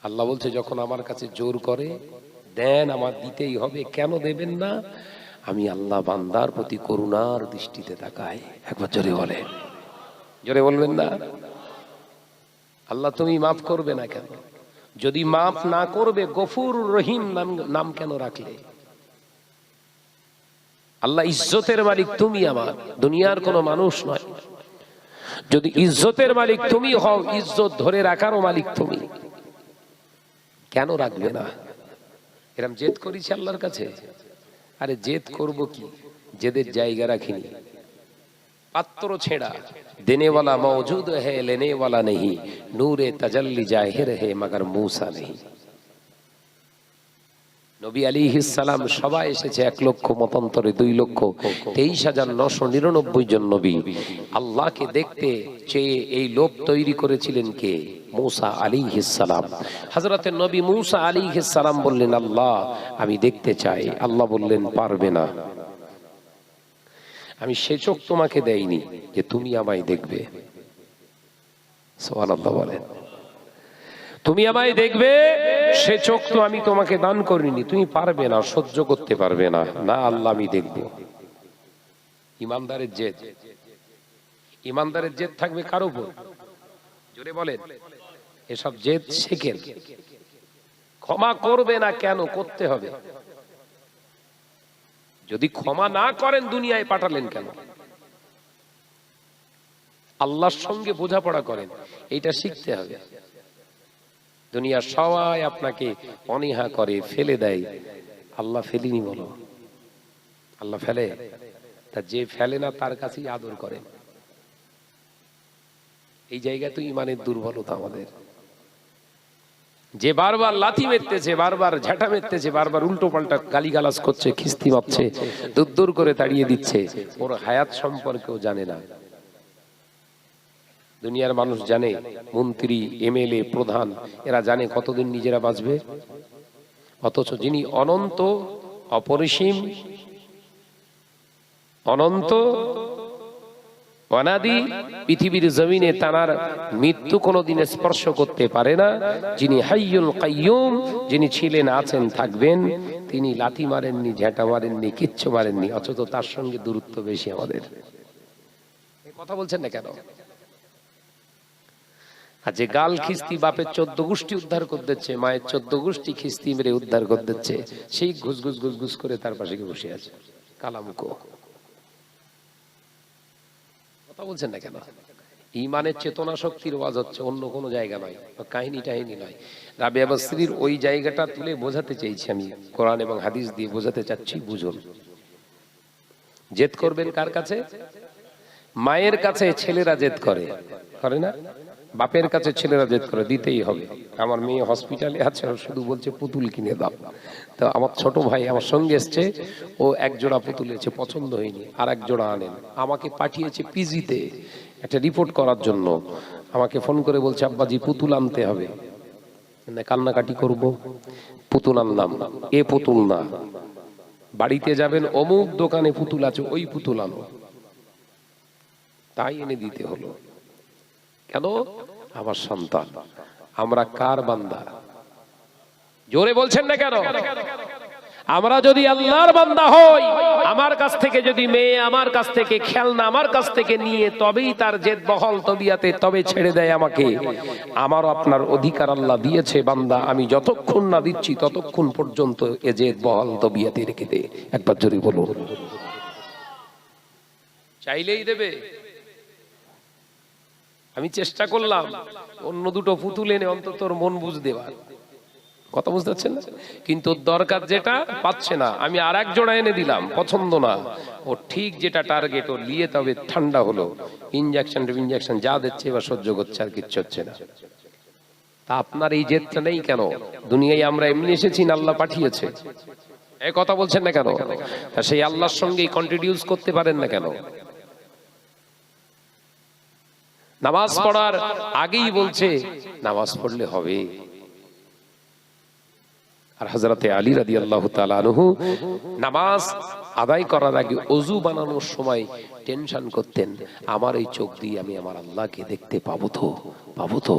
আল্লাহ বলছে যখন আমার কাছে জোর করে দেন, আমার দিতেই হবে। কেন দেবেন না? আমি আল্লাহ বান্দার প্রতি করুণার দৃষ্টিতে তাকাই। একবার জোরে বলে, জোরে বলবেন না? আল্লাহ তুমি মাফ করবে না কেন? যদি মাফ না করবে, গফুর রহিম নাম কেন রাখলে? আল্লাহ ইজ্জতের মালিক তুমি, আমার দুনিয়ার কোনো মানুষ নয়। যদি ইজ্জতের মালিক তুমি হও, ইজ্জত ধরে রাখারও মালিক তুমি, কেন রাখবে না? এরম জেদ করেছি আল্লাহর কাছে? আরে জেদ করব কি, জেদের জায়গা রাখিনি। পাত্র ছেঁড়া, দেনে वाला मौजूद है लेने वाला नहीं, नूरे तजल्ली जाहिर है मगर मूसा नहीं। নবী আলাইহিস সালাম সবাই এসেছে 1 লক্ষ মতান্তরে 2 লক্ষ 23,999 জন নবী। আল্লাহকে দেখতে চেয়ে এই লোভ তৈরি করেছিলেন কে? মূসা আলাইহিস সালাম। হযরতে নবী মূসা আলাইহিস সালাম বললেন, আল্লাহ আমি দেখতে চাই। আল্লাহ বললেন, পারবে না। আমি সে চোখ তোমাকে দেইনি যে তুমি আমায় দেখবে। সুবহানাল্লাহ বলেন। তুমি আমায় দেখবে সে চোখ তো আমি তোমাকে দান করিনি। তুমি পারবে না, সহ্য করতে পারবে না। না আল্লাহ আমি দেখব। ইমানদারের জেদ, ইমানদারের জেদ থাকবে কার উপর? জোরে বলেন। এসব জেদ শেখেন। ক্ষমা করবে না কেন? করতে হবে। যদি ক্ষমা না করেন দুনিয়ায় পাঠালেন কেন? আল্লাহর সঙ্গে বোঝাপড়া করেন, এইটা শিখতে হবে। দুনিয়ার সবাই আপনাকে অনীহা করে, ফেলে দেয়। আল্লাহ ফেলিনি বলো? আল্লাহ ফেলে? তা যে ফেলে না তার কাছেই আদর করে। এই জায়গা তো ইমানের দুর্বলতা আমাদের। যে বারবার লাথি মেরতেছে, বারবার ঝাঁটা মেরতেছে, বারবার উল্টো পাল্টা গালিগালাজ করছে, খিস্তি মারছে, দূর দূর করে তাড়িয়ে দিচ্ছে, ওর হায়াত সম্পর্কেও জানে না। দুনিয়ার মানুষ জানে, মন্ত্রী, এমএলএ, প্রধান, এরা জানে কতদিন নিজেরা বাঁচবে। অথচ যিনি অনন্ত, অপরিসীম, অনন্ত, অনাদি, পৃথিবীর জমিনে তার মৃত্যু কোনোদিন স্পর্শ করতে পারে না, যিনি হাইয়ুল কাইয়ুম, যিনি ছিলেন, আছেন, থাকবেন, তিনি লাথি মারেননি, ঝেঁটা মারেননি, কিচ্ছু মারেননি, অথচ তার সঙ্গে দূরত্ব বেশি আমাদের। কথা বলছেন না কেন? আর যে গাল খিস্তি বাপের 14 গোষ্ঠী উদ্ধার করে দিচ্ছে, মায়ের 14 গোষ্ঠী খিস্তি মেরে উদ্ধার করে দিচ্ছে, সেই ঘুসঘুস ঘুসঘুস করে তার পাশে বসে আছে কালামুকো। কথা বলছেন না কেন? ইমানের চেতনা শক্তির ওয়াজ হচ্ছে, অন্য কোনো জায়গা নয়, কাহিনী টাহিনী নয়। রাবিয়া বসরির ওই জায়গাটা তুলে বোঝাতে চাইছি আমি, কোরআন এবং হাদিস দিয়ে বোঝাতে চাচ্ছি, বুঝুন। জেদ করবেন কার কাছে? মায়ের কাছে ছেলেরা জেদ করে, করে না? বাপের কাছে ছেলেরা জেদ করে, দিতেই হবে। আমার মেয়ে হসপিটালে আছে, শুধু বলছে পুতুল কিনে দাও। তো আমার ছোট ভাই আমার সঙ্গে এসছে, ও 1 জোড়া পুতুল এসেছে, পছন্দ হয়নি, আর 1 জোড়া আনেন। আমাকে পাঠিয়েছে পিজিতে একটা রিপোর্ট করার জন্য। আমাকে ফোন করে বলছে, আব্বাজি পুতুল আনতে হবে। কান্নাকাটি করব, পুতুল আনলাম। এ পুতুল না, বাড়িতে যাবেন অমুক দোকানে পুতুল আছে, ওই পুতুল আনো। তাই এনে দিতে হলো। কেন? আমার সন্তান। আমরা কার বান্দা? জোরে বলছেন না কেন? আমরা যদি আল্লাহর বান্দা হই, আমার কাছ থেকে যদি মেয়ে আমার কাছ থেকে খেলনা আমার কাছ থেকে নিয়ে তবেই তার জেদ বহল তবিয়াতে, তবে ছেড়ে দেয় আমাকে। আমারও আপনার অধিকার আল্লাহ দিয়েছে, বান্দা আমি যতক্ষণ না দিচ্ছি ততক্ষণ পর্যন্ত এ জেদ বহল তবিয়াতে রেখে দে। একবার জোরে বলুন। চাইলেই দেবে? আমি চেষ্টা করলাম অন্য 2টো পুতুল এনে অন্তত মন বুঝ দেওয়ার। কথা বুঝতে পারছেন না? কিন্তু দরকার যেটা পাচ্ছে না, আমি আর 1 জোড়া এনে দিলাম, পছন্দ না। ও ঠিক যেটা টার্গেট, ও নিয়ে তবে ঠান্ডা হলো, ইনজেকশন যা দিচ্ছে এবার সহ্য করছে, আর কিচ্ছু হচ্ছে না। তা আপনার এই জেদটা নেই কেন? দুনিয়ায় আমরা এমনি এসেছি না আল্লাহ পাঠিয়েছে? এই কথা বলছেন না কেন? তা সেই আল্লাহর সঙ্গেই কন্ট্রিবিউট করতে পারেন না কেন? নামাজ পড়ার আগেই বলছে নামাজ পড়লে হবে। আর হযরতে আলী রাদিয়াল্লাহু তাআলা আনহু নামাজ আদায় করার আগে ওযু বানানোর সময় টেনশন করতেন, আমার এই চোখ দিয়ে আমি আমার আল্লাহকে দেখতে পাবো তো, পাবো তো,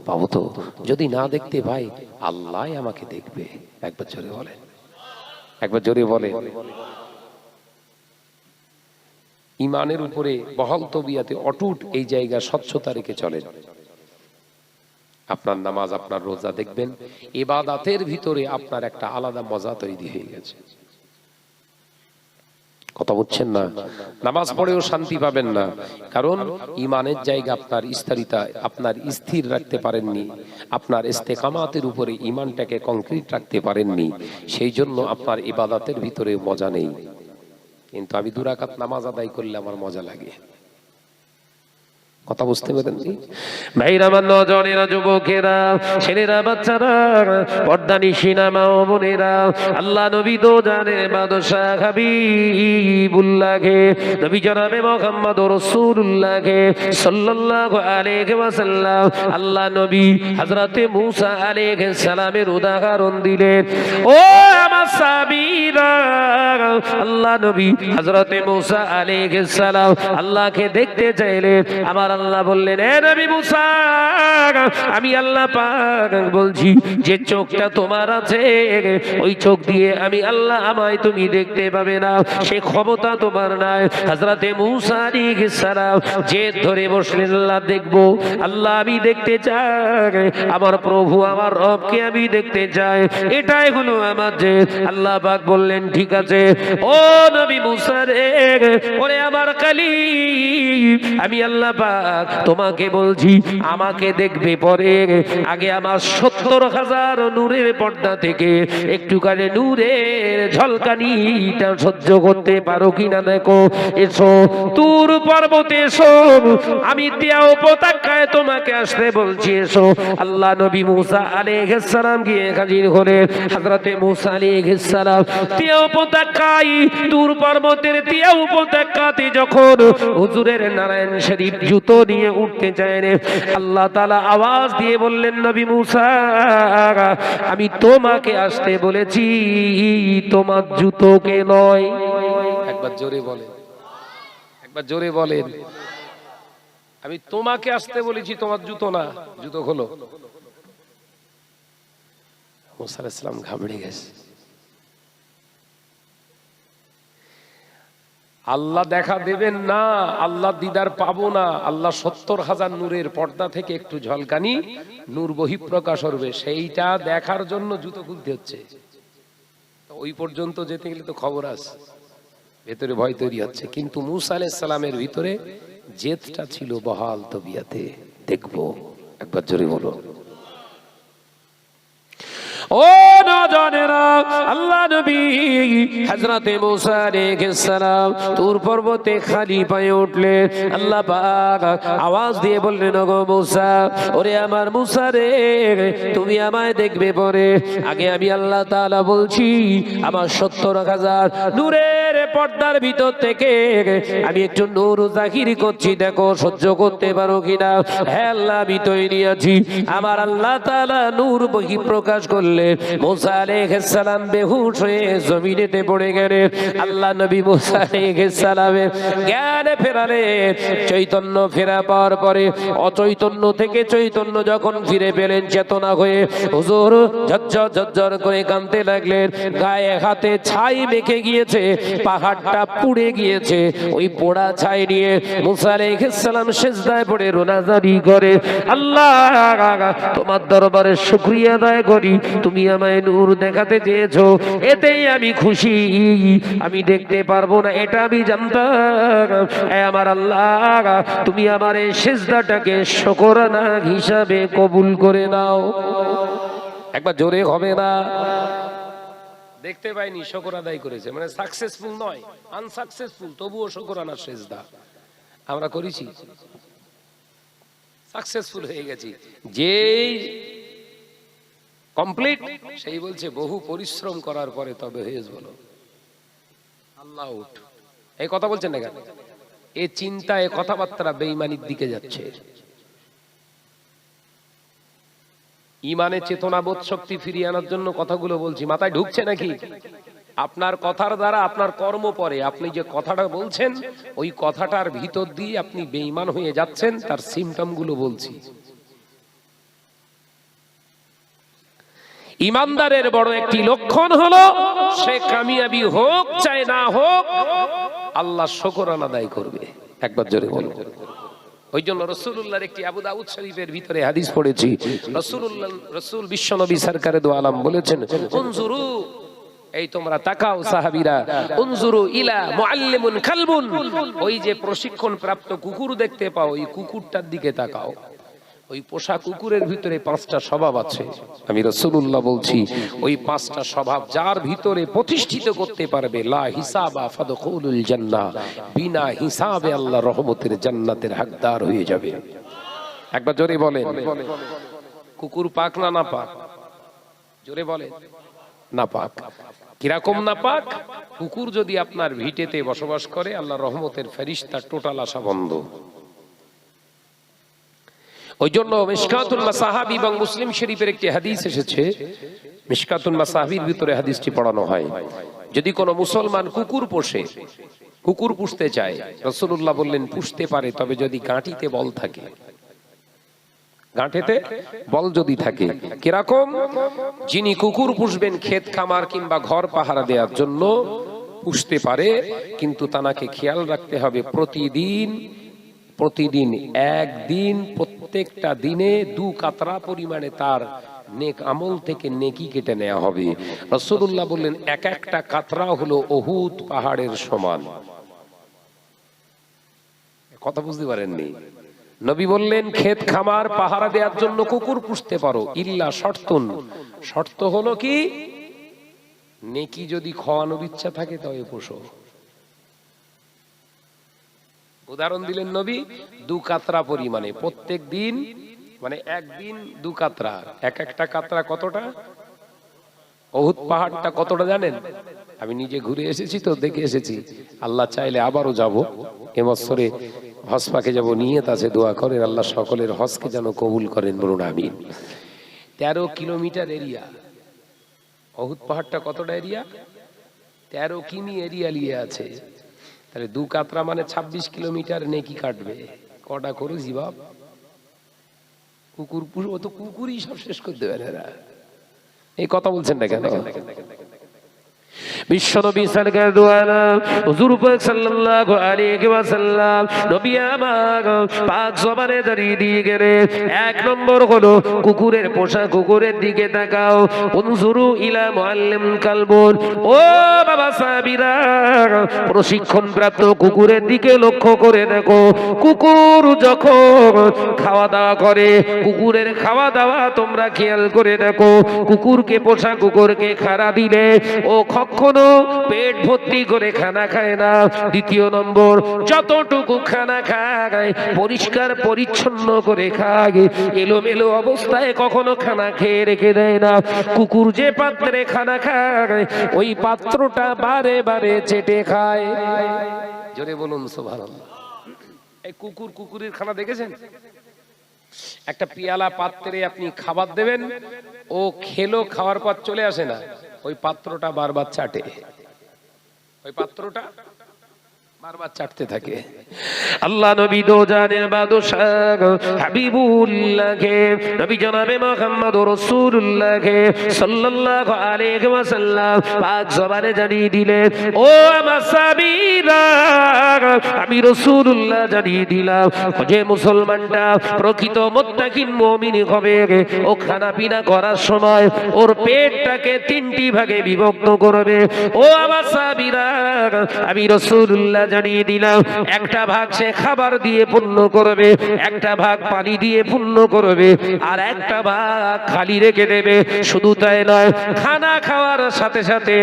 পাবো তো। যদি না দেখতে পাই আল্লাহ আমাকে দেখবে। একবার জোরে বলেন, একবার জোরে বলেন। ইমানের উপরে বহাল তবিয়াতে অটুট এই জায়গা স্বচ্ছতা রেখে চলেন। আপনার নামাজ, আপনার রোজা দেখবেন ইবাদতের ভিতরে আপনার একটা আলাদা মজা তৈরি হয়ে গেছে। কথা বুঝছেন না? নামাজ পড়েও শান্তি পাবেন না, কারণ ইমানের জায়গা আপনার স্থিরতা আপনার স্থির রাখতে পারেননি, আপনার ইস্তেকামাতের উপরে ইমানটাকে কংক্রিট রাখতে পারেননি, সেই জন্য আপনার ইবাদতের ভিতরে মজা নেই। কিন্তু আমি 2 রাকাত নামাজ আদায় করলে আমার মজা লাগে। কথা বুঝতে পেরেননি? ভাইরা, আমার নজনেরা, যুবকেরা, ছেলেরা, বাচ্চারা, পর্দানিশিনা মা ও বোনেরা, আল্লাহ নবী তো জানে বাদশাহ হাবিবুল্লাহকে, নবী জনাবে মুহাম্মদ রাসূলুল্লাহকে সাল্লাল্লাহু আলাইহি ওয়াসাল্লাম আল্লাহ নবী হযরতে মূসা আলাইহিস সালামের উদাহরণ দিলেন। ও আমার সাহাবীরা, আল্লাহ নবী হযরতে মূসা আলাইহিস সালাম আল্লাহকে দেখতে চাইলেন। আমার আল্লাহ বললেন, এ নবী মূসা, আমি আল্লাহ পাক বলছি যে চোখটা তোমার আছে ওই চোখ দিয়ে আমি আল্লাহ আমায় তুমি দেখতে পাবে না, সে ক্ষমতা তোমার নাই। হযরতে মূসা আলাইহিস সালাম জেদ ধরে বসলেন, আল্লাহ দেখবো, আল্লাহ আমি দেখতে চাই, আমার প্রভু আমার রবকে আমি দেখতে চাই, এটাই হলো আমার জেদ। আল্লাহ পাক বললেন, ঠিক আছে ও নবী মূসা রে, ওরে আমার কালিম, আমি আল্লাহ পাক তোমাকে বলছি আমাকে দেখবে পরে, আগে আমার 70,000 নূরের পর্দা থেকে একটুখানি নূরের ঝলকানিটা সহ্য করতে পারো কিনা দেখো। এসো তুর পর্বতে এসো, আমি তিয়া উপত্যকায় তোমাকে আসতে বলছি, এসো। আল্লাহ নবী মূসা আলাইহিস সালাম গিয়ে হাজির হলেন। হযরতে মূসা আলাইহিস সালাম তিয়া উপত্যকায়, তুর পর্বতের তিয়া উপত্যকাতে যখন হুজুরের নারায়ণ শরীফ জুতো নিয়ে উঠতে চাইলে আল্লাহ তাআলা আওয়াজ দিয়ে বললেন, নবী মূসা, আমি তোমাকে আসতে বলেছি, তোমার জুতোকে নয়। একবার জোরে বলেন, একবার জোরে বলেন। আমি তোমাকে আসতে বলেছি, তোমার জুতো না। জুতো খোলো। মূসা আলাইহিস সালাম ঘাবড়ে গেছে। আল্লাহ দেখা দেবেন না, আল্লাহ দিদার পাবো না, আল্লাহ 70,000 নূরের পর্দা থেকে একটু ঝলকানি নূর বহিঃপ্রকাশ হবে, সেইটা দেখার জন্য জুতো খুলতে হচ্ছে। ওই পর্যন্ত যেতে গেলে তো খবর আছে, ভেতরে ভয় তৈরি হচ্ছে। কিন্তু মূসা আলাইহিস সালামের ভিতরে জেদটা ছিল বহাল তবিয়াতে, দেখবো। একবার জোরে বলো। ও নজনেরা, আল্লাহ নবী হযরতে মূসা আলাইহিস সালাম তুর পর্বতে খালি পায়ে উঠলেন। আল্লাহ পাক আওয়াজ দিয়ে বললেন, ওগো মূসা, ওরে আমার মূসা রে, তুমি আমায় দেখবে পরে, আগে আমি আল্লাহ তাআলা বলছি আমার 70,000 নূরের পর্দার ভিতর থেকে আমি একটু নূর জাহির করছি, দেখো সহ্য করতে পারো কিনা। হ্যাঁ আল্লাহ, আমি তৈরি আছি। আমার আল্লাহ তাআলা নূর বহিঃপ্রকাশ করলেন। মূসা আলাইহিস সালাম বেহুশ হয়ে জমিনেতে পড়ে গেলেন। আল্লাহ নবী মূসা আলাইহিস সালামের জ্ঞান ফেরালেন। চৈতন্য ফেরা পাওয়ার পরে অচৈতন্য থেকে চৈতন্য যখন ফিরে পেলেন, চেতনা হয়ে হুজুর ঝরঝর ঝরঝর করে কাঁদতে লাগলেন। গায়ে হাতে ছাই মেখে গিয়েছে, পাহাড়টা পুড়ে গিয়েছে। ওই পোড়া ছাই নিয়ে মূসা আলাইহিস সালাম সিজদায় পড়ে রোনাজারি করে, আল্লাহ তোমার দরবারে শুকরিয়া আদায় করি, তুমি আমায় নূর দেখাতে চেয়েছো, এতেই আমি খুশি। আমি দেখতে পারবো না এটা আমি জানতাম। আমার আল্লাহ, তুমি আমার এই সিজদাটাকে শুকরানা হিসাবে কবুল করে নাও। একবার জোরে হবে না? দেখতে পাইনি শুকর আদায় করেছে, মানে সাকসেসফুল নয়, আনসাকসেসফুল, তবুও শুকরানার সিজদা আমরা করেছি, সাকসেসফুল হয়ে গেছি। যেই কমপ্লিট সেই বলছে বহু পরিশ্রম করার পরে তবে হয়েছে, বলো আল্লাহ উঠ। এই কথা বলছেন না কেন? এই চিন্তা, এই কথাবার্তা বেঈমানির দিকে যাচ্ছে। ইমানে চেতনাবোধ শক্তি ফিরিয়ে আনার জন্য কথাগুলো বলছি, মাথায় ঢুকছে নাকি? আপনার কথার দ্বারা আপনার কর্ম পরে, আপনি যে কথাটা বলছেন ওই কথাটার ভিতর দিয়ে আপনি বেঈমান হয়ে যাচ্ছেন, তার সিমটম গুলো বলছি। ইমানদারের বড় একটি লক্ষণ হলো সে কামিয়াবি হোক চাই না হোক আল্লাহ শুকরানা আদায় করবে। একবার জোরে বলুন। ওই জন্য রাসূলুল্লাহর একটি আবু দাউদ শরীফের ভিতরে হাদিস পড়েছি, রাসূল বিশ্বনবী সরকারে দো আলম বলেছেন, উনজুরু, এই তোমরা তাকাও সাহাবীরা, উনজুরু ইলা মুআল্লিমুন কালবুন, ওই যে প্রশিক্ষণ প্রাপ্ত কুকুর দেখতে পাও, ওই কুকুরটার দিকে তাকাও। ওই পোষা কুকুরের ভিতরে 5টা স্বভাব আছে। আমি রাসূলুল্লাহ বলছি, ওই 5টা স্বভাব যার ভিতরে প্রতিষ্ঠিত করতে পারবে, লা হিসাবা ফাদখুলুল জান্নাহ, বিনা হিসাবে আল্লাহর রহমতের জান্নাতের হকদার হয়ে যাবে। একবার জোরে বলেন, কুকুর পাক না না পাক? জোরে বলেন, না পাক। কিরকম না পাক? কুকুর যদি আপনার ভিটেতে বসবাস করে, আল্লাহর রহমতের ফেরেশতা টোটাল আসা বন্ধ। ওই জন্য মিশকাতুল মাসাহাবি এবং মুসলিম শরীফের একটি হাদিস এসেছে, মিশকাতুল মাসাহাবির ভিতরে হাদিসটি পড়ানো হয়, যদি কোনো মুসলমান কুকুর পোষে, কুকুর পুষতে চায়, রাসূলুল্লাহ বললেন পুষতে পারে, তবে যদি গাঁটিতে বল থাকে, গাঁটেতে বল যদি থাকে। কিরকম? যিনি কুকুর পুষবেন ক্ষেত খামার কিংবা ঘর পাহারা দেওয়ার জন্য পুষতে পারে, কিন্তু তাকে খেয়াল রাখতে হবে প্রতিদিন একদিন, প্রত্যেকটা দিনে 2 কাতরা পরিমাণে তার নেক আমল থেকে নেকি কেটে নেওয়া হবে। রাসূলুল্লাহ বললেন এক একটা কাতরা হলো উহুদ পাহাড়ের সমান। কথা বুঝতে পারেননি? নবী বললেন ক্ষেত খামার পাহারা দেওয়ার জন্য কুকুর পুষতে পারো, ইল্লা শর্তুন, শর্ত হলো কি, নেকি যদি খাওয়ানোর ইচ্ছা থাকে তবে পোষো। উদাহরণ দিলেন নবী, 2 কাতরা পরিমাণে প্রত্যেক দিন, মানে একদিন 2 কাতরা। এক একটা কাতরা কতটা? উহুদ পাহাড়টা কতটা জানেন? আমি নিজে ঘুরে এসেছি তো, দেখে এসেছি। আল্লাহ চাইলে আবারও যাব, এ বছরে হজ পাকে যাব, নিয়ত আছে, দোয়া করেন আল্লাহ সকলের হজকে যেন কবুল করেন, বলুন আমিন। 13 কিলোমিটার এরিয়া উহুদ পাহাড়টা। কতটা এরিয়া? 13 কিমি এরিয়া নিয়ে আছে। তাহলে 2 কাতরা মানে 26 কিলোমিটার নেকি কাটবে। কটা করো জিবাব? কুকুর পুষো, ও তো কুকুরই সব শেষ করে দেবে এরা। এই কথা বলছেন না কেন? বিশ্বনবী সরকার দো আলম হুজুর পাক সাল্লাল্লাহু আলাইহি ওয়াসাল্লাম নবী আমার পাক জবানে দাঁড়িয়ে দিয়ে গেলেন, 1 নম্বর হলো কুকুরের পোষা কুকুরের দিকে তাকাও। উনজুরু ইলা মুআল্লিম কালবুন, ও বাবা সাহাবীরা, প্রশিক্ষণ প্রাপ্ত কুকুরের দিকে লক্ষ্য করে দেখো। কুকুর যখন খাওয়া দাওয়া করে, কুকুরের খাওয়া দাওয়া তোমরা খেয়াল করে দেখো। কুকুরকে পোষা কুকুরকে খাড়া দিলে ও কখনো পেট ভর্তি করে খানা খায় না। 2 নম্বর, যতটুকু খানা খায় পরিষ্কার পরিচ্ছন্ন করে খায়, এলোমেলো অবস্থায় কখনো খানা খেয়ে রেখে দেয় না। কুকুর যে পাত্রে খানা খায় ওই পাত্রটা বারে বারে চেটে খায়। জোরে বলুন সুবহানাল্লাহ। এই কুকুরের খানা দেখেছেন? একটা পিয়ালা পাত্রে আপনি খাবার দেবেন, ও খেলো, খাওয়ার পর চলে আসে না, ওই পাত্রটা বারবার চাটে, ওই পাত্রটা বারবার চাটতে থাকে। আল্লাহ নবী দো জানের বাদশাহ হাবিবুল্লাহকে, নবী জনাবে মুহাম্মদুর রাসূলুল্লাহকে সাল্লাল্লাহু আলাইহি ওয়াসাল্লাম পাক জবানে জানিয়ে দিলেন, ও আমার সাহাবীরা, আমি রাসূলুল্লাহ জানিয়ে দিলাম যে মুসলমানটা প্রকৃত মুত্তাকিন মুমিন হবে, ও খানা পিনা করার সময় ওর পেটটাকে 3টি ভাগে বিভক্ত করবে। ও আমার সাহাবীরা, আমি রাসূলুল্লাহ জানিয়ে দিলাম, একটা ভাগ সে খাবার দিয়ে পূর্ণ করবে, একটা ভাগ পানি দিয়ে পূর্ণ করবে, আর একটা ভাগ খালি রেখে দেবে। শুধু তাই নয়, খানা খাওয়ার সাথে সাথে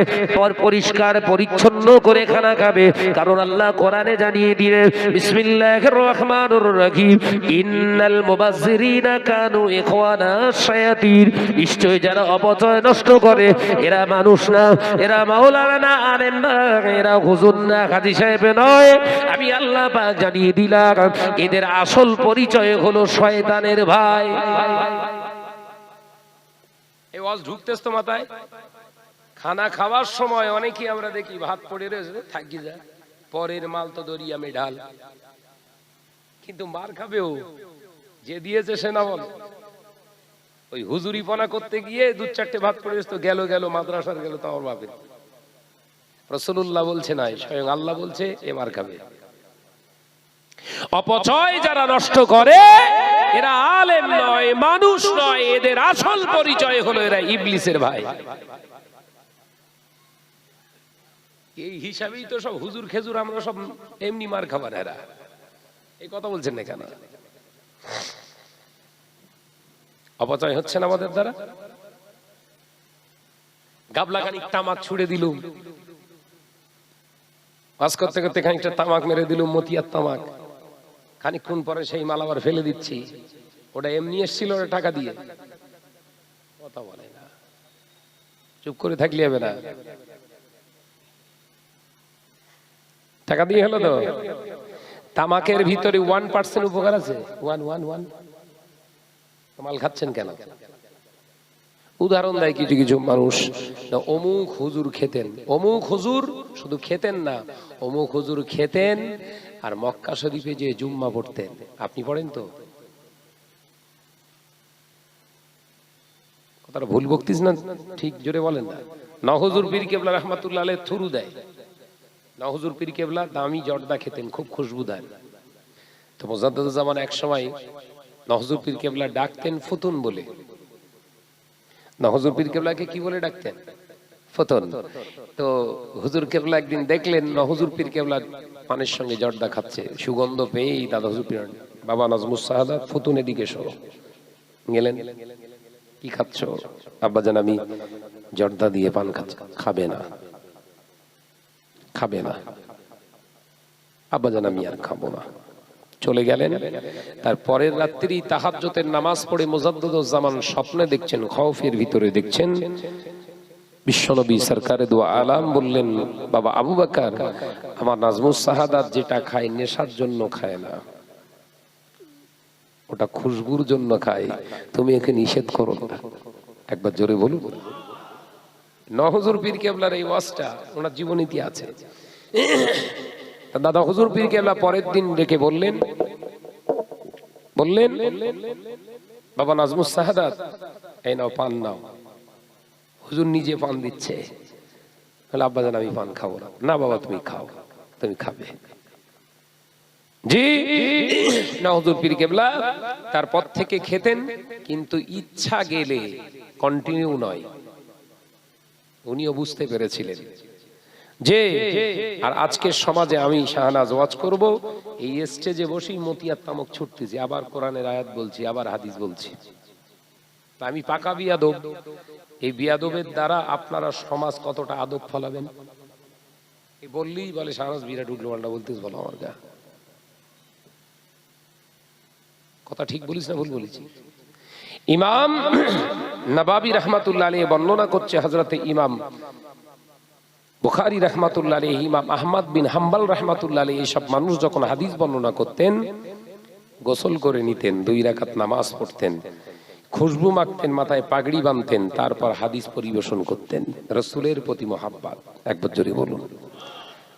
পরিষ্কার পরিচ্ছন্ন করে খানা খাবে, কারণ আল্লাহ কোরআনে জানিয়ে দিলেন, বিসমিল্লাহির রহমানির রহিম, ইন্নাল মুবাজ্জিরিনা কানু ইখওয়ানাশ শায়াতিন, নিশ্চয় যারা অপচয় নষ্ট করে এরা মানুষ না, এরা মাওলানা না, আলেম না, এরা হুজুর না, কাজী সাহেব নয়। আমি আল্লাহ পাক জানিয়ে দিলাম এদের আসল পরিচয় হলো শয়তানের ভাই। ওয়াজ ঢুকতেছ তো মাথায়। খানা খাওয়ার সময় অনেকেই আমরা দেখি ভাত পড়ে রয়েছে, থাকি যা, পরের মাল তো দরিয়ামে ঢাল। কিন্তু মার খাবেও যে দিয়েছে সে না বলে। ওই হুজুরিপনা করতে গিয়ে দু চারটে ভাত পড়ে তো গেল মাদ্রাসার গেল তো আমার বাপের। রাসূলুল্লাহ বলছে না, স্বয়ং আল্লাহ বলছে এ মার খাবে। অপচয় যারা নষ্ট করে এরা আলেম নয়, মানুষ নয়, এদের আসল পরিচয় হলো এরা ইবলিসের ভাই। এই হিসাবেই তো সব হুজুর খেজুর আমরা সব এমনি মার খাবার। এরা এই কথা বলছেন না কেন? অপচয় হচ্ছে না আমাদের দ্বারা। গাবলা খানিক তামাক ছুড়ে দিলুম, পাস করতে করতে খানিকটা তামাক মেরে দিলুম, মতিয়ার তামাক। খানিকক্ষণ পরে সেই মাল আবার ফেলে দিচ্ছি। ওটা এমনি এসেছিল ওটা টাকা দিয়ে। কথা বলে না, চুপ করে থাকলে হবে না। টাকা দিয়ে হলো তো। তামাকের ভিতরে 1% উপকার আছে। 1 মাল খাচ্ছেন কেন? উদাহরণ দেয় কিছু কিছু মানুষ, অমুক হুজুর খেতেন, অমুক হুজুর শুধু খেতেন না, অমুক হুজুর খেতেন আর মক্কা শরীফে যে জুম্মা পড়তেন। আপনি পড়েন তো? কথাটা ভুল বকতিস না, ঠিক জোরে বলেন না। নহুজুর পীর কেবলা রাহমাতুল্লাহ আলাইহি থুরু দেয়। নহুজুর পীর কেবলা দামি জর্দা খেতেন, খুব খুশবুদার। তো মুজাদ্দিদুজ্জামান এক সময় নহুজুর পীর কেবলা ডাকতেন ফতুন বলে। নহুজুর পীর কেবলাকে কি বলে ডাকতেন? ফতুন। তো হুজুর কেবলা একদিন দেখলেন নহুজুর পীর কেবলা পানের সঙ্গে জর্দা খাচ্ছে। সুগন্ধ পেয়েই দাদা হুজুর পীর, বাবা নাজমুস সাহাদা, ফতুনের দিকে সরো। গেলেন, কি খাচ্ছ? আব্বাজান আমি জর্দা দিয়ে পান খাচ্ছি। খাবে না, খাবে না। আব্বাজান আমি আর খাবো না। চলে গেলেন। তার পরের রাত্রি তাহাজ্জুদের নামাজ পড়ে মুজাদ্দিদুজ্জামান স্বপ্নে দেখছেন, খৌফের ভিতরে দেখছেন বিশ্বনবী সরকারে দু আলাম বললেন, বাবা আবু বকর, আমার নাজমুস সাহাদাত যেটা খায় নেশার জন্য খায় না, ওটা খুশবুর জন্য খায়, তুমি একে নিষেধ করো না। একবার জোরে বলুন। নহুজুর পীর কেবলার এই ওয়াজটা ওনার জীবনীতে আছে। দাদা হুজুর পীর কেবলা পরের দিন ডেকে বললেন, বাবা নাজমুস সাহাদাত এই নাও পান নাও। হুজুর নিজে পান দিচ্ছে। আব্বাজান আমি পান খাবো না। না বাবা তুমি খাও, তুমি খাবে। জি না, হুজুর পীর কেবলা তারপর থেকে খেতেন, কিন্তু ইচ্ছা গেলে কন্টিনিউ নয়। উনিও বুঝতে পেরেছিলেন যে আর আজকের সমাজে আমি শাহনাজ ওয়াজ করব, এই স্টেজে বসেই মতিয়ার তামাক ছুটতেছি, আবার কোরআনের আয়াত বলছি, আবার হাদিস বলছি। আমি পাকা বিয়াদব। এই বিয়াদবের দ্বারা আপনারা সমাজ কতটা আদব ফলাবেন এই বললেই বলে শাহনাজ বিরাট উল্টো পাল্টা বলতেছ। বলো আমার গা, কথা ঠিক বলিস না ভুল বলেছি? ইমাম নবাবী রাহমাতুল্লাহ আলাইহি বর্ণনা করছে, হযরতে ইমাম বুখারী রাহমাতুল্লাহ আলাইহি, ইমাম আহমদ বিন হাম্বল রাহমাতুল্লাহ আলাইহি, এইসব মানুষ যখন হাদিস বর্ণনা করতেন, গোসল করে নিতেন, 2 রাকাত নামাজ পড়তেন, খুশবু মাখতেন, মাথায় পাগড়ি বাঁধতেন, তারপর হাদিস পরিবেশন করতেন। রাসূলের প্রতি মহব্বত, একবার জোরে বলুন।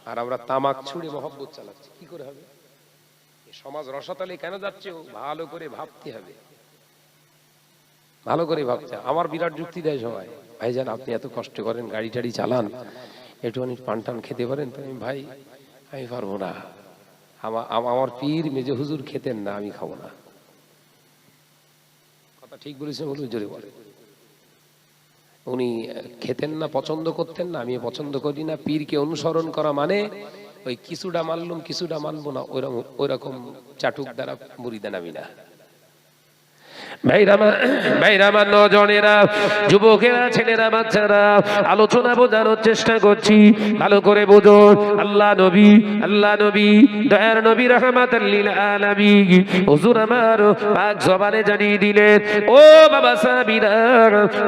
আর আমরা তামাক ছুঁড়ে মহব্বত চালাচ্ছি, কি করে হবে? সমাজ রসাতলে কেন যাচ্ছে ভালো করে ভাবতে হবে, ভালো করে ভাবতে। আমার বিরাট যুক্তি দেয় সবাই, ভাইজান আপনি এত কষ্ট করেন, গাড়ি টাড়ি চালান, একটুখানি পান টান খেতে পারেন। তো আমি ভাই আমি পারবো না, আমার পীর মেজে হুজুর খেতেন না, আমি খাবো না। কথা ঠিক বলেছেন, বলুন জোরে বলে। উনি খেতেন না, পছন্দ করতেন না, আমি পছন্দ করি না। পীরকে অনুসরণ করা মানে ওই কিছুটা মানলুম কিছুটা মানবো না, ওইরকম চাটুক দ্বারা মুরিদান আমি না। ভাইরা নজনেরা, যুবকেরা, ছেলেরা, বাচ্চারা, আলোচনা বোঝানোর চেষ্টা করছি, ভালো করে বোঝো। আল্লাহ নবী দয়ার নবী রাহমাতাল লিল আলামিন হুজুর আমার পাক জবানে জানিয়ে দিলেন, ও বাবা সাহাবীরা,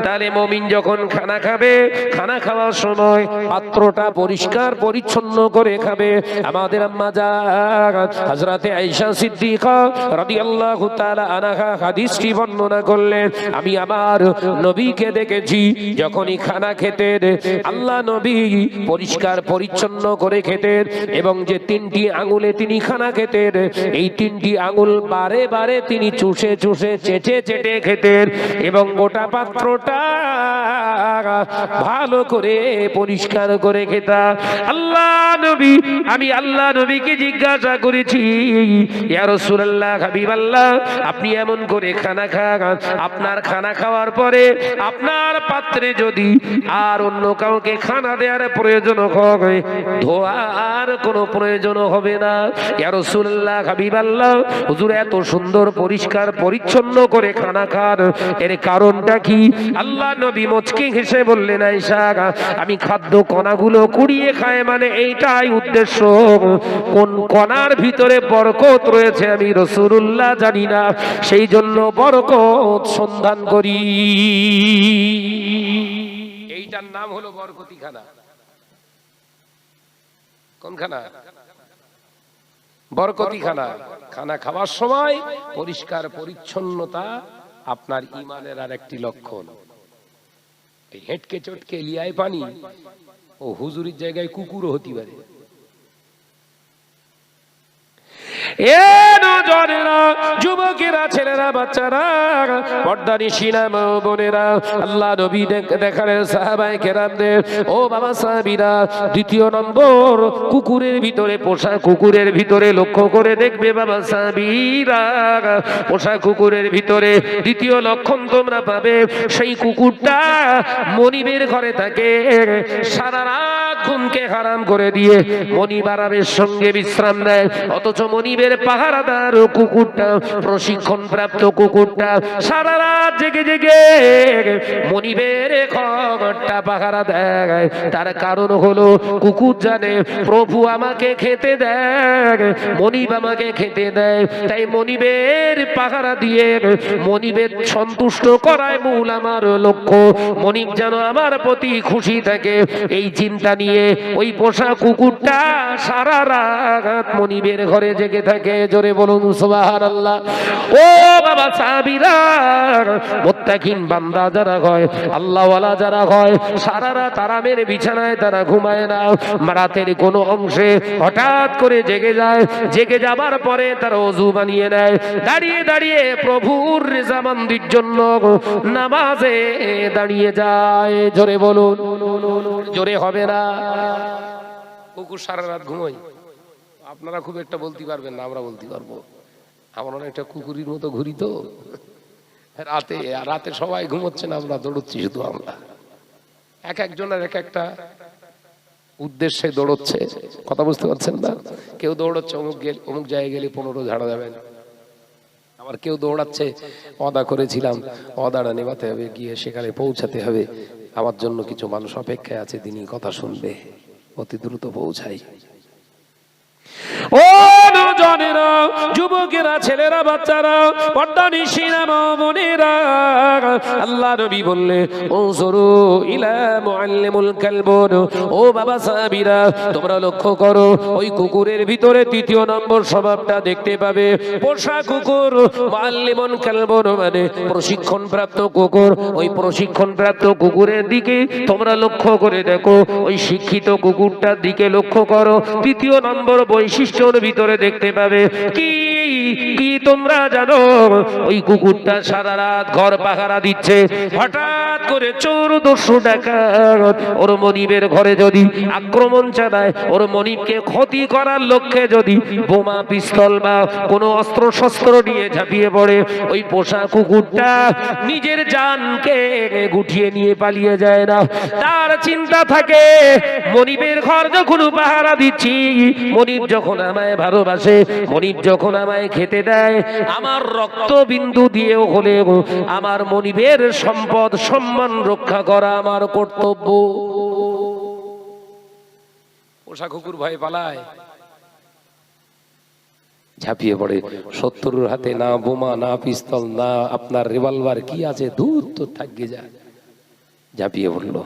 তাহলে মুমিন যখন খানা খাবে, খানা খাওয়ার সময় পাত্রটা পরিষ্কার পরিচ্ছন্ন করে খাবে। আমাদের আম্মা জান হযরতে আয়েশা সিদ্দিকা রাদিয়াল্লাহু তাআলা আনহা হাদিসটি বর্ণনা করলেন, আমি আমার নবীকে দেখেছি যখনই খানা খেতেন আল্লাহ নবী পরিষ্কার পরিচ্ছন্ন করে খেতেন, এবং যে 3টি আঙুলে তিনি খানা খেতেন এই 3টি আঙুল বারে বারে তিনি চুষে চুষে চেটে চেটে খেতেন, এবং গোটা পাত্রটা ভালো করে পরিষ্কার করে খেতাম। আল্লাহ নবী, আমি আল্লাহ নবীকে জিজ্ঞাসা করেছি, ইয়া রাসূলুল্লাহ, হাবিবাল্লাহ, আপনি এমন করে খানা খান, আপনার খানা খাওয়ার পরে আপনার পাত্রে যদি আর অন্য কাউকে খানা দেওয়ার প্রয়োজন হয় ধোয়ার কোনো প্রয়োজন হবে না। ইয়া রাসূলুল্লাহ, হাবিবাল্লাহ, হুজুর এত সুন্দর পরিষ্কার পরিচ্ছন্ন করে খানা খান, এর কারণটা কি? আল্লাহ নবী মুচকি হেসে বললেন, আয়েশা, আমি খাদ্য কণাগুলো কুড়িয়ে খায় মানে এইটাই উদ্দেশ্য। কোন কণার ভিতরে বরকত রয়েছে আমি রাসূলুল্লাহ জানি না, সেই জন্য বরকত সন্ধান করি। এইটার নাম হলো বরকতি খানা। কোন খানা? বরকতি খানা। খানা খাওয়ার সময় পরিষ্কার পরিচ্ছন্নতা আপনার ঈমানের আর একটি লক্ষণ। এই হেঁটকে চটকে লিয়ায় পানি ও হুজুরির জায়গায় কুকুরও হতে পারে। যুবকেরা, ছেলেরা, বাচ্চারা, পর্দানিশিনা মা বোনেরা, আল্লাহ নবী দেখালেন সাহাবায়ে কেরামদের, ও বাবা সাহাবীরা, 2 নম্বর কুকুরের ভিতরে, পোষা কুকুরের ভিতরে লক্ষ্য করে দেখবে বাবা সাহাবীরা, পোষা কুকুরের ভিতরে 2য় লক্ষণ তোমরা পাবে, সেই কুকুরটা মনিবের ঘরে থাকে, সারা রাত ঘুমকে হারাম করে দিয়ে মনিব আরামের সঙ্গে বিশ্রাম নেয়, অথচ মনিবের পাহারাদার কুকুরটা, প্রশিক্ষণ প্রাপ্ত কুকুরটা সারা রাত জেগে জেগে মনিবের ঘরটা পাহারা দেয়। তার কারণ হলো কুকুর জানে প্রভু আমাকে খেতে দেয়, মনিব আমাকে খেতে দেয়, তাই মনিবের পাহারা দিয়ে মনিবের সন্তুষ্ট করায় মূল আমার লক্ষ্য। মনিব যেন আমার প্রতি খুশি থাকে, এই চিন্তা নিয়ে ওই পোষা কুকুরটা সারা রাত মনিবের ঘরে জেগে থাকে। জোরে বলুন সুবহানাল্লাহ। ও বাবা সাহাবীরা, মুত্তাকিন বান্দা যারা হয়, আল্লাহওয়ালা যারা হয়, সারা রাত আরামের বিছানায় তারা ঘুমায় না, রাতের কোনো অংশে হঠাৎ করে জেগে যায়, জেগে যাবার পরে তারা ওযু বানিয়ে নেয়, দাঁড়িয়ে দাঁড়িয়ে প্রভুর রেজামন্দির জন্য নামাজে দাঁড়িয়ে যায়। জোরে বলুন, জোরে হবে না। কুকুর সারা রাত ঘুমোয়, আপনারা খুব একটা বলতে পারবেন না, আমরা বলতে পারবো। আমরা অনেকটা কুকুরের মতো ঘুরি তো রাতে, রাতে সবাই ঘুমোচ্ছে না, আমরা দৌড়চ্ছি শুধু। আমরা এক একজনের এক একটা উদ্দেশ্যে দৌড়চ্ছে, কথা বুঝতে পারছেন না? কেউ দৌড়চ্ছে অমুক জায়গায় গেলে 15 ঝাড়া যাবেন, আবার কেউ দৌড়াচ্ছে ওয়াদা করেছিলাম, ওয়াদাটা নেভাতে হবে, গিয়ে সেখানে পৌঁছাতে হবে, আমার জন্য কিছু মানুষ অপেক্ষায় আছে, তিনি কথা শুনবে, অতি দ্রুত পৌঁছাই। ও নওজওয়ানেরা, যুবকেরা, ছেলেরা, বাচ্চারা, পর্দানিশিনা মা বোনেরা, আল্লাহ নবী বললে উনজুরু ইলা মুআল্লিমুল কালবুন, ও বাবা সাহাবীরা, তোমরা লক্ষ্য করো ওই কুকুরের ভিতরে 3য় নম্বর স্বভাবটা দেখতে পাবে। পোষা কুকুর, মুআল্লিমুল কালবুন মানে প্রশিক্ষণ প্রাপ্ত কুকুর, ওই প্রশিক্ষণ প্রাপ্ত কুকুরের দিকে তোমরা লক্ষ্য করে দেখো, ওই শিক্ষিত কুকুরটার দিকে লক্ষ্য করো। 3য় নম্বর বৈশিষ্ট্যর ভিতরে দেখতে পাবে কি কি তোমরা জানো? ওই কুকুরটা সারা রাত ঘর পাহারা দিচ্ছে, হঠাৎ করে চোর দস্যু ডাকাত ওর মনিবের ঘরে যদি আক্রমণ চালায়, ওর মনিবকে ক্ষতি করার লক্ষ্যে যদি বোমা, পিস্তল বা কোনো অস্ত্র শস্ত্র নিয়ে ঝাঁপিয়ে পড়ে, ওই পোষা কুকুরটা নিজের জানকে গুটিয়ে নিয়ে পালিয়ে যায় না। তার চিন্তা থাকে মনিবের ঘর যখন পাহারা দিচ্ছি, মনিব যখন আমায় ভালোবাসে, মনিব যখন আমায় খেতে দেয়, আমার রক্ত বিন্দু দিয়েও হলেও আমার মনিবের সম্পদ সম্মান রক্ষা করা আমার কর্তব্য। পোষা কুকুর ভয়ে পালায়, ঝাঁপিয়ে পড়ে। শত্রুর হাতে না বোমা, না পিস্তল, না আপনার রিভলভার কি আছে, দূর তো থাকি যায়, ঝাঁপিয়ে পড়লো।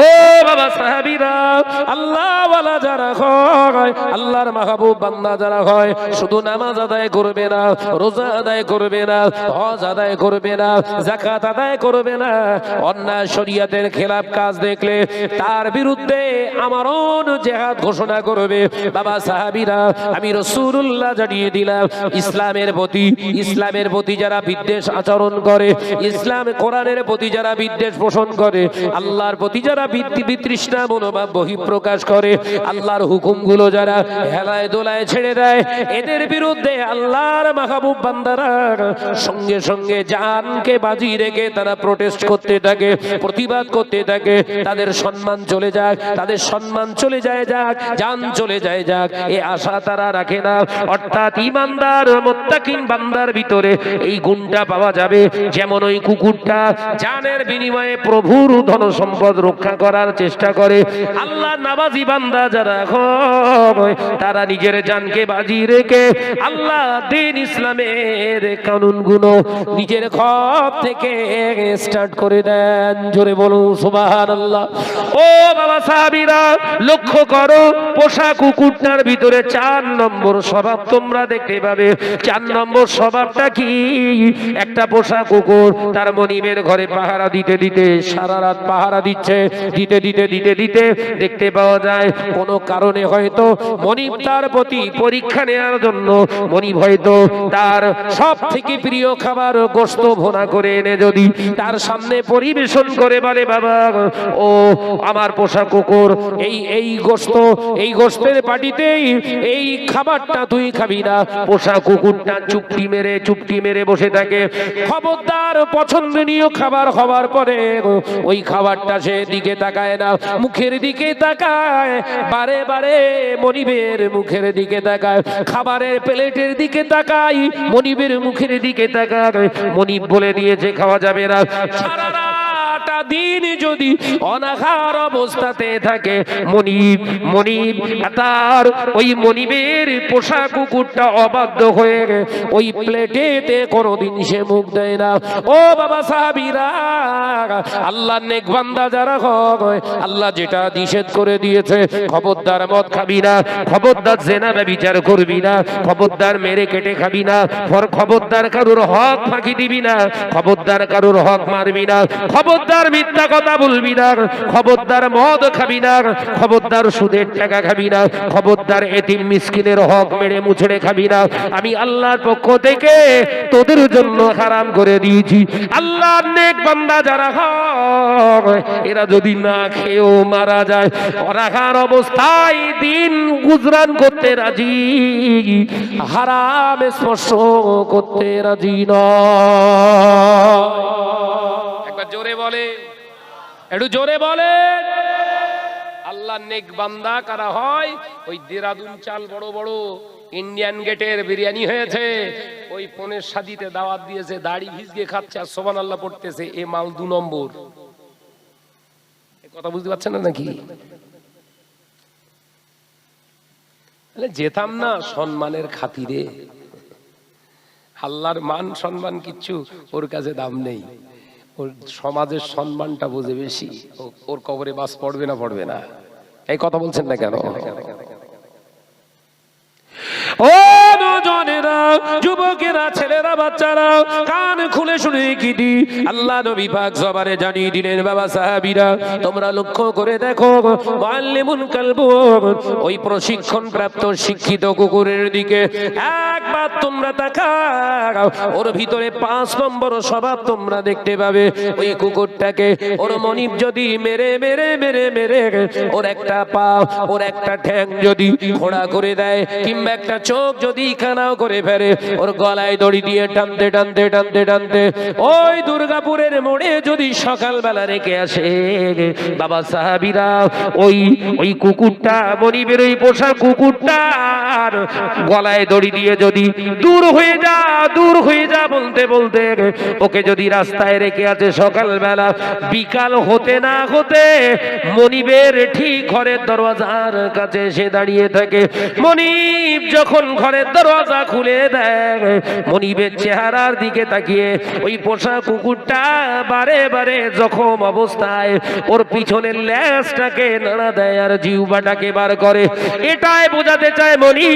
ও বাবা সাহাবীরা, আল্লাহ ওয়ালা যারা হয়, আল্লাহর মাহবুব বান্দা যারা হয়, শুধু নামাজ আদায় করবে না, রোজা আদায় করবে না, হজ আদায় করবে না, যাকাত আদায় করবে না, অন্যায় শরীয়তের খেলাফ কাজ দেখলে তার বিরুদ্ধে আমরণ জিহাদ ঘোষণা করবে। বাবা সাহাবীরা, আমি রাসূলুল্লাহ জানিয়ে দিলাম, ইসলামের প্রতি যারা বিদ্বেষ আচরণ করে, ইসলাম কোরআনের প্রতি যারা বিদ্বেষ পোষণ করে, আল্লাহর প্রতি যারা বিতৃষ্ণা মনোভাব বহিঃপ্রকাশ করে, আল্লাহর হুকুমগুলো যারা হেলায় দোলায় ছেড়ে দেয়, এদের বিরুদ্ধে আল্লাহর মাহবুব বান্দারা সঙ্গে সঙ্গে জানকে বাজি রেখে তারা প্রোটেস্ট করতে থাকে, প্রতিবাদ করতে থাকে। তাদের সম্মান চলে যাক, তাদের সম্মান চলে যায় যাক, জান চলে যায় যাক, এ আশা তারা রাখে না। অর্থাৎ ঈমানদার মুত্তাকিন বান্দার ভিতরে এই গুণটা পাওয়া যাবে। যেমন ওই কুকুরটা জানের বিনিময়ে প্রভুর ধন সম্পদ রক্ষা করার চেষ্টা করে, আল্লাহ নামাজি বান্দা যারা হয় তারা নিজের জানকে বাজি রেখে আল্লাহ দ্বীন ইসলামের কানুনগুলো নিজের ঘর থেকে স্টার্ট করে দেন। জোরে বলুন সুবহানাল্লাহ। ও বাবা সাহাবীরা, লক্ষ্য করো, পোষা কুকুরটার ভিতরে 4 নম্বর স্বভাব তোমরা দেখতে পাবে। 4 নম্বর স্বভাবটা কি? একটা পোষা কুকুর তার মনিবের ঘরে পাহারা দিতে দিতে সারা রাত পাহারা দিচ্ছে, দিতে দিতে দিতে দিতে দেখতে পাওয়া যায় কোনো কারণে হয়তো মনিব তার প্রতি পরীক্ষা নেওয়ার জন্য মনিব হয়তো তার সব থেকে প্রিয় খাবার গোশত ভুনা করে এনে যদি তার সামনে পরিবেশন করে বলে, বাবা ও আমার পোষা কুকুর, এই গোশতের পাটিতেই এই খাবারটা তুই খাবি না। পোষা কুকুরটা চুপটি মেরে বসে থাকে। খবরদার, পছন্দনীয় খাবার হওয়ার পরে ওই খাবারটা সে দিকে তাকায় না, মুখের দিকে তাকায়, বারে বারে মনিবের মুখের দিকে তাকায়, খাবারের প্লেটের দিকে তাকায়, মনিবের মুখের দিকে তাকায়। মনিব বলে দিয়েছে খাওয়া যাবে না। সারা রাতটা দিন যদি অনাহার অবস্থাতে থাকে, মনিব তার ওই মনিবের পোষা কুকুরটা অবাধ্য হয়ে ওই প্লেটেতে কোনোদিন সে মুখ দেয় না। ও বাবা সাহাবীরা, আল্লাহর নেক বান্দা যারা হয়, আল্লাহ যেটা নিষেধ করে দিয়েছে, খবরদার মদ খাবি না, খবরদার জেনা ব্যভিচার করবি না, খবরদার মেরে কেটে খাবি না, খবরদার কারোর হক ফাঁকি দিবি না, খবরদার কারোর হক মারবি না, খবরদার মিথ্যা কথা বলবি না, খবরদার মদ খাবি না, খবরদার সুদের টাকা খাবি না, খবরদার এতিম মিসকিনের হক মেরে মুছড়ে খাবি না। আমি আল্লাহর পক্ষ থেকে তোদের জন্য হারাম করে দিয়েছি। আল্লাহর নেক বান্দা যারা হয়, এরা যদি না খেয়েও মারা যায়, অনাহার অবস্থায় দিন গুজরান করতে রাজি, হারাম স্পর্শ করতে রাজি নয়। একবার জোরে বলে, একটু জোরে বলে। আল্লাহর নেক বান্দা কারা হয়? ওই দেরাদুন চাল বড় বড় ইন্ডিয়ান গেটের বিরিয়ানি হয়েছে, ওই পনের শাদিতে দাওয়াত দিয়েছে, দাড়ি ভিজকে খাচ্ছে আর সুবহানাল্লাহ পড়তেছে, এ মাল 2 নম্বর। কথা বুঝতে পারছেন না নাকি? যেতাম না সম্মানের খাতিরে, আল্লাহর মান সম্মান কিচ্ছু ওর কাছে দাম নেই, ওর সমাজের সম্মানটা বোঝে বেশি। ওর কবরে বাস পড়বে না। এই কথা বলছেন না কেন? ও নওজোয়ানেরা, যুবকেরা, ছেলেরা, বাচ্চারা, কান খুলে শুনে কি দি আল্লাহ নবী পাক জবানে জানিয়ে দিলেন। বাবা সাহাবীরা, তোমরা লক্ষ্য করে দেখো, মুআল্লিমুল কালবু, ওই প্রশিক্ষণ প্রাপ্ত শিক্ষিত কুকুরের দিকে একবার তোমরা তাকাও, ওর ভিতরে 5 নম্বর স্বভাব তোমরা দেখতে পাবে। ওই কুকুরটাকে ওর মনিব যদি মেরে ওর একটা পা, ওর একটা ঠ্যাং যদি খোঁড়া করে দেয়, কিংবা একটা চোখ যদি কানাও করে ফেলে, ওর গলায় দড়ি দিয়ে টানতে টানতে টানতে টানতে ওই দুর্গাপুরের মোড়ে যদি সকালবেলা রেখে আসে, বাবা সাহাবীরা, ওই কুকুরটা, মনিবের ওই পোষা কুকুরটার গলায় দড়ি দিয়ে যদি দূর হয়ে যা বলতে বলতে ওকে যদি রাস্তায় রেখে আছে, সকালবেলা বিকাল হতে না হতে মনিবের ঠিক ঘরের দরওয়াজার কাছে এসে দাঁড়িয়ে থাকে। মনিব যখন ঘরের দরওয়াজা খুলে দেয়। মনিবের চেহারার দিকে তাকিয়ে ওই পোষা কুকুরটা বারে বারে জখম অবস্থায় ওর পিছনের ল্যাজটাকে নাড়া দেয় আর জিহ্বাটাকে বার করে। এটাই বোঝাতে চায় মনি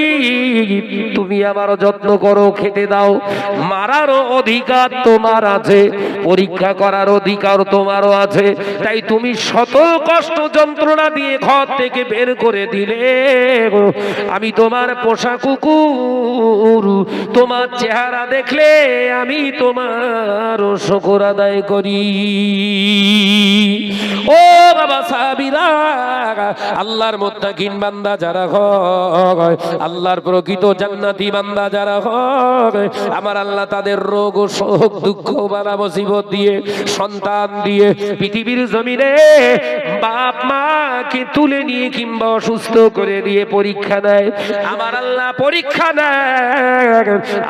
তুমি আমার যত্ন করো, খেতে দাও। মারারও অধিকার তোমার আছে, পরীক্ষা করার অধিকার তোমারও আছে। তাই তুমি শত কষ্ট যন্ত্রণা দিয়ে ঘর থেকে বের করে দিলে, আমি তোমার পোষা কুকুর, তোমার চেহারা দেখলে আমি তোমার শুকর আদায় করি। ও বাবা সাহাবীরা, আল্লাহর মুত্তাকিন বান্দা যারা হয়, আল্লাহর প্রকৃত জান্নাতি বান্দা যারা হয়, আমার আল্লাহ তাদের রোগ ও শোক দুঃখ বালা মুসিবত দিয়ে, সন্তান দিয়ে, পৃথিবীর জমিনে বাপ মাকে তুলে নিয়ে কিংবা অসুস্থ করে দিয়ে পরীক্ষা দেয়। আমার আল্লাহ পরীক্ষা নেয়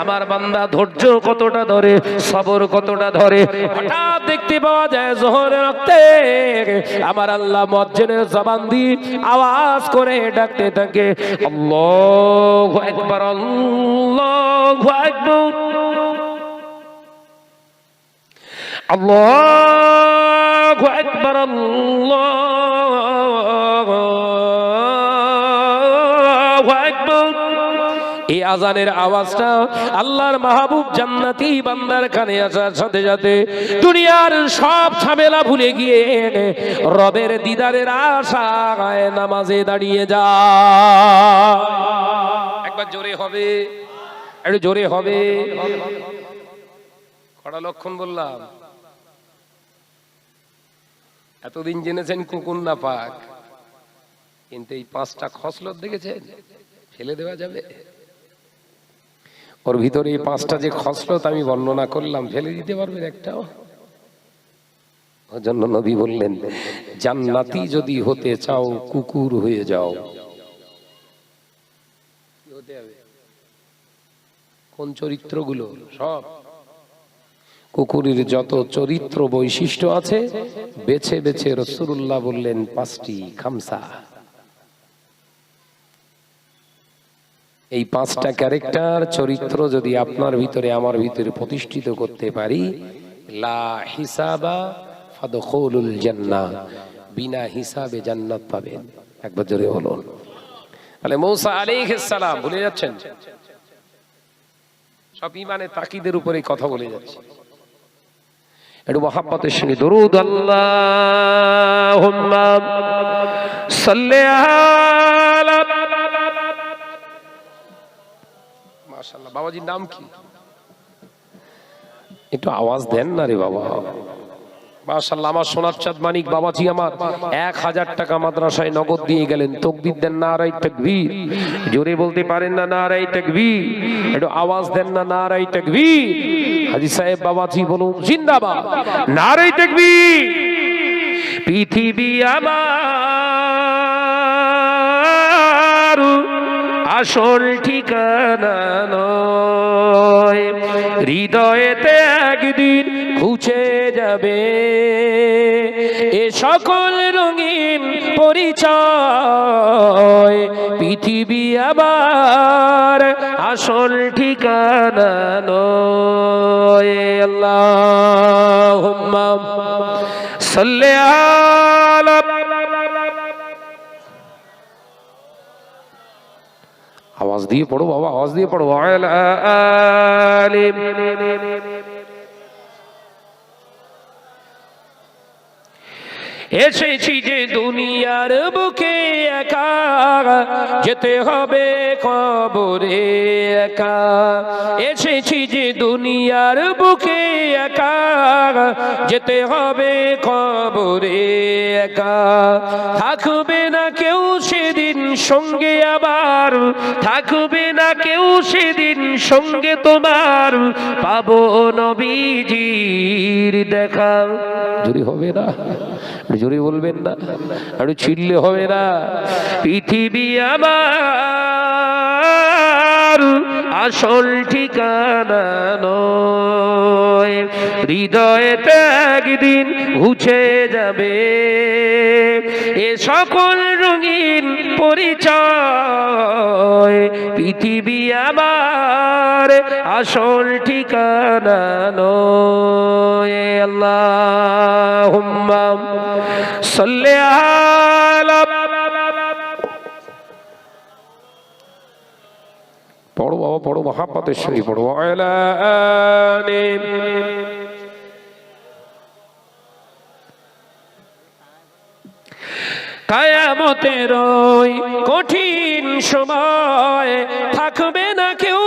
আমার বান্দা ধৈর্য কতটা ধরে, সবর কতটা ধরে। হঠাৎ দেখতে পাওয়া যায় জোহরের রক্তে আমার আল্লাহ মুয়াজ্জিনের জবান দিয়ে আওয়াজ করে ডাকতে থাকে, আল্লাহু আকবার, আল্লাহু আকবার, আল্লাহু আকবার, আল্লাহু আকবার। এই আজানের আওয়াজটা আল্লাহর মাহবুব জান্নাতি বান্দার কানে আসার সাথে সাথে দুনিয়ার সব ঝামেলা ভুলে গিয়ে রবের দিদারের আশায় নামাজে দাঁড়িয়ে যায়। একবার জোরে হবে, একটু জোরে হবে। কটা লক্ষণ বললাম? এতদিন জেনেছেন কুকুর না পাক, কিন্তু এই 5টা খসলত দেখেছেন? ফেলে দেওয়া যাবে? ওর ভিতরে এই 5টা যে খসলত আমি বর্ণনা করলাম, ফেলে দিতে পারবেন একটাও? ওর জন্য নবী বললেন, জান্নাতি যদি হতে চাও কুকুর হয়ে যাও। কি হতে হবে? কোন চরিত্রগুলো? সব কুকুরের যত চরিত্র বৈশিষ্ট্য আছে বেছে বেছে রাসূলুল্লাহ বললেন 5টি খামসা। এই 5টা ক্যারেক্টার চরিত্র যদি আপনার ভিতরে আমার ভিতরে প্রতিষ্ঠিত করতে পারি, লা হিসাবা ফাদখুলুল জান্নাহ, বিনা হিসাবে জান্নাত পাবেন। একবার জোরে বলুন। তাহলে মূসা আলাইহিস সালাম ভুলে যাচ্ছেন? সব ঈমানের তাকিদের উপরে কথা বলে যাচ্ছে। একটু মহাব্বতের সঙ্গে দরুদ আল্লাহুম্মা সাল্লি আলা। মাশাআল্লাহ। বাবাজির নাম কি? একটু আওয়াজ দেন না রে বাবা। মাশাআল্লাহ। আমার সোনার চাঁদ মানিক বাবাজি আমার 1000 টাকা মাদ্রাসায় নগদ দিয়ে গেলেন। তাকবীর দেন, নারায়ে তাকবীর। জোরে বলতে পারেন না নারায়ে তাকবীর? একটু আওয়াজ দেন না নারায়ে তাকবীর। হাজী সাহেব বাবাজি বলুন জিন্দাবাদ, নারায়ে তাকবীর। পৃথিবী আমার আসল ঠিকানা নয়, হৃদয়েতে একদিন খুঁজে যাবে এ সকল রঙিন পরিচয়। পৃথিবী আবার আসল ঠিকানা নয়। আল্লাহুম্মা সাল্লি আলা। আওয়াজ দিয়ে পড়ো বাবা, আওয়াজ দিয়ে পড়ো। এসেছি যে দুনিয়ার বুকে একা, যেতে হবে কবরে একা। এসেছি যে দুনিয়ার বুকে একা, যেতে হবে কবরে একা। থাকবে না কেউ সেদিন সঙ্গে, আবার থাকবে না কেউ সেদিন সঙ্গে তোমার, পাবো নবীজির দেখা। জোরে হবে না? জোরে বলবেন না? আর ছিড়লে হবে না। পৃথিবী আমার আমার আসল ঠিকানা নয়। হৃদয়েতে একদিন ঘুচে যাবে এ সকল রঙিন পরিচয়, পৃথিবী আমার আসল ঠিকানা নয়। আল্লাহুম্মা সাল্লি আলা, পড়ো বাবা পড়ো, মহাব্বতের সঙ্গে পড়ো, আলা আলি। কিয়ামতের ওই কঠিন সময় থাকবে না কেউ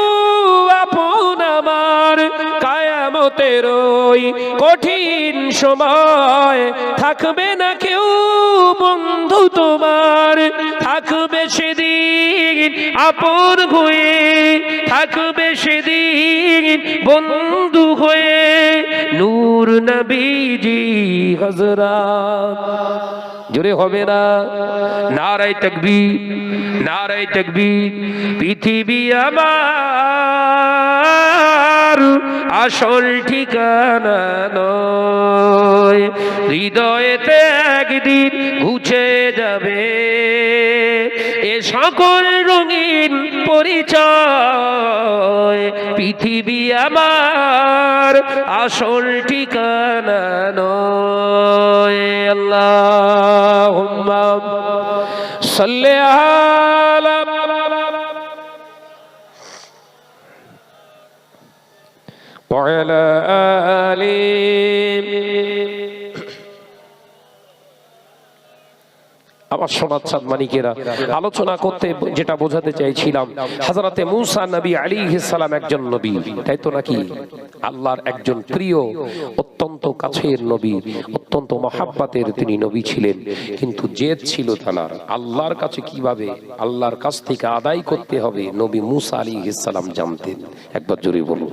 আপন আমার। কিয়ামতের ওই কঠিন সময় থাকবে না কেউ বন্ধু তোমার। থাকবে সেদিন আপন হয়ে, থাকবে সেদিন বন্ধু হয়ে নূর নবীজি হযরত। জোরে হবে না? নারায়ে তাকবীর, নারায়ে তাকবীর। পৃথিবী আমার আসল ঠিকানা নয়। হৃদয়েতে একদিন ঘুচে যাবে এ সকল রঙিন পরিচয়, পৃথিবী আমার আসল ঠিকানা নয়। আল্লাহুম্মা সাল্লি আলা ওয়া আলা আলি। আমার সোনার চাঁদ মানিকেরা, আলোচনা করতে যেটা বোঝাতে চাইছিলাম, হযরতে মূসা নবী আলাইহিস সালাম একজন নবী, তাই তো নাকি? আল্লাহর একজন প্রিয়, অত্যন্ত কাছের নবী, অত্যন্ত মহাব্বতের তিনি নবী ছিলেন। কিন্তু জেদ ছিল তার, আল্লাহর কাছে কিভাবে আল্লাহর কাছ থেকে আদায় করতে হবে নবী মূসা আলাইহিস সালাম জানতেন। একবার জোরে বলুন।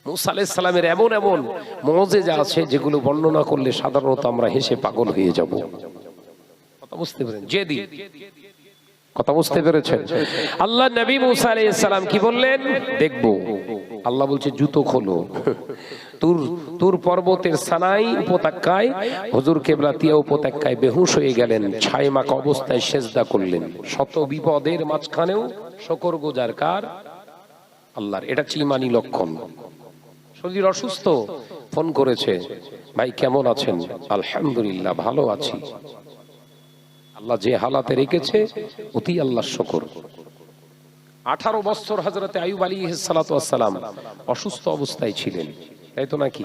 মূসা আলাইহিস সালামের এমন এমন মুজিজা আছে যেগুলো বর্ণনা করলে সাধারণত আমরা হেসে পাগল হয়ে যাব। কথা বুঝতে পেরেছেন? জেদি, কথা বুঝতে পেরেছেন? আল্লাহ নবী মূসা আলাইহিস সালাম কি বললেন? দেখবো। আল্লাহ বলছে জুতো খোলো। তুর পর্বতের সানাই উপত্যকায় হুজুর কিবলা তিয়া উপত্যকায় বেহুশ হয়ে গেলেন, ছাইমাক অবস্থায় সেজদা করলেন। শত বিপদের মাঝখানেও শুকর গুজার কার? আল্লাহর। এটা ঈমানি লক্ষণ। শরীর অসুস্থ, ফোন করেছে, ভাই কেমন আছেন? আলহামদুলিল্লাহ ভালো আছি। আল্লাহ যে হালাতে রেখেছে অতি আল্লাহর শুকর। 18 বছর হযরতে আইয়ুব আলাইহিস সালাতু ওয়াস সালাম অসুস্থ অবস্থায় ছিলেন, তাই তো নাকি?